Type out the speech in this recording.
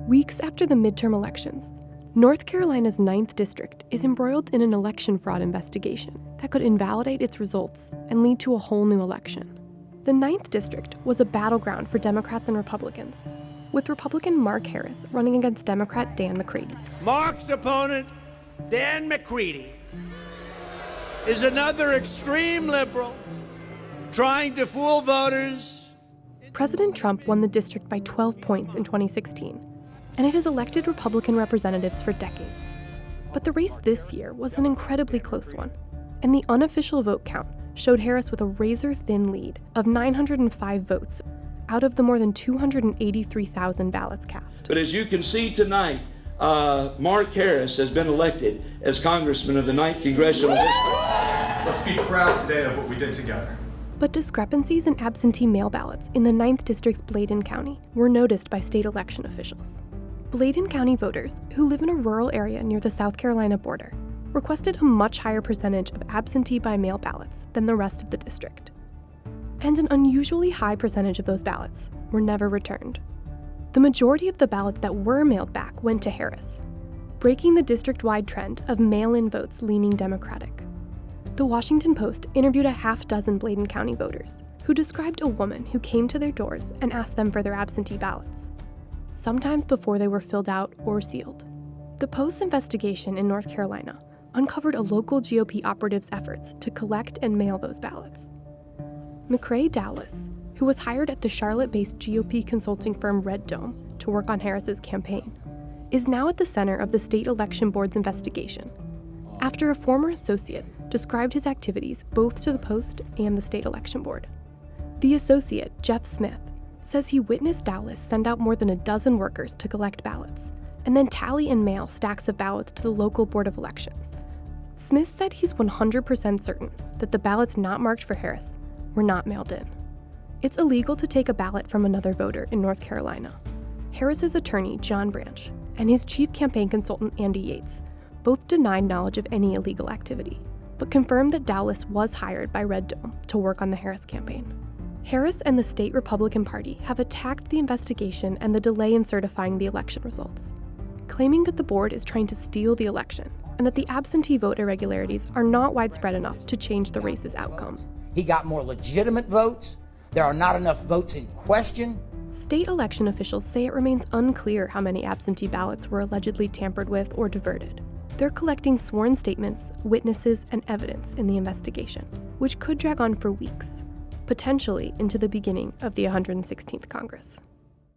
Weeks after the midterm elections, North Carolina's 9th District is embroiled in an election fraud investigation that could invalidate its results and lead to a whole new election. The 9th District was a battleground for Democrats and Republicans, with Republican Mark Harris running against Democrat Dan McCready. Mark's opponent, Dan McCready, is another extreme liberal trying to fool voters. President Trump won the district by 12 points in 2016, and it has elected Republican representatives for decades. But the race this year was an incredibly close one, and the unofficial vote count showed Harris with a razor-thin lead of 905 votes out of the more than 283,000 ballots cast. But as you can see tonight, Mark Harris has been elected as Congressman of the 9th Congressional District. Let's be proud today of what we did together. But discrepancies in absentee mail ballots in the 9th District's Bladen County were noticed by state election officials. Bladen County voters, who live in a rural area near the South Carolina border, requested a much higher percentage of absentee by mail ballots than the rest of the district. And an unusually high percentage of those ballots were never returned. The majority of the ballots that were mailed back went to Harris, breaking the district-wide trend of mail-in votes leaning Democratic. The Washington Post interviewed a half-dozen Bladen County voters who described a woman who came to their doors and asked them for their absentee ballots, sometimes before they were filled out or sealed. The Post's investigation in North Carolina uncovered a local GOP operative's efforts to collect and mail those ballots. McCrae Dowless, who was hired at the Charlotte-based GOP consulting firm Red Dome to work on Harris's campaign, is now at the center of the state election board's investigation, after a former associate described his activities both to the Post and the state election board. The associate, Jeff Smith, says he witnessed Dowless send out more than a dozen workers to collect ballots, and then tally and mail stacks of ballots to the local Board of Elections. Smith said he's 100% certain that the ballots not marked for Harris were not mailed in. It's illegal to take a ballot from another voter in North Carolina. Harris's attorney, John Branch, and his chief campaign consultant, Andy Yates, both denied knowledge of any illegal activity, but confirmed that Dowless was hired by Red Dome to work on the Harris campaign. Harris and the state Republican Party have attacked the investigation and the delay in certifying the election results, claiming that the board is trying to steal the election and that the absentee vote irregularities are not widespread enough to change the race's outcome. He got more legitimate votes. There are not enough votes in question. State election officials say it remains unclear how many absentee ballots were allegedly tampered with or diverted. They're collecting sworn statements, witnesses, and evidence in the investigation, which could drag on for weeks, potentially into the beginning of the 116th Congress.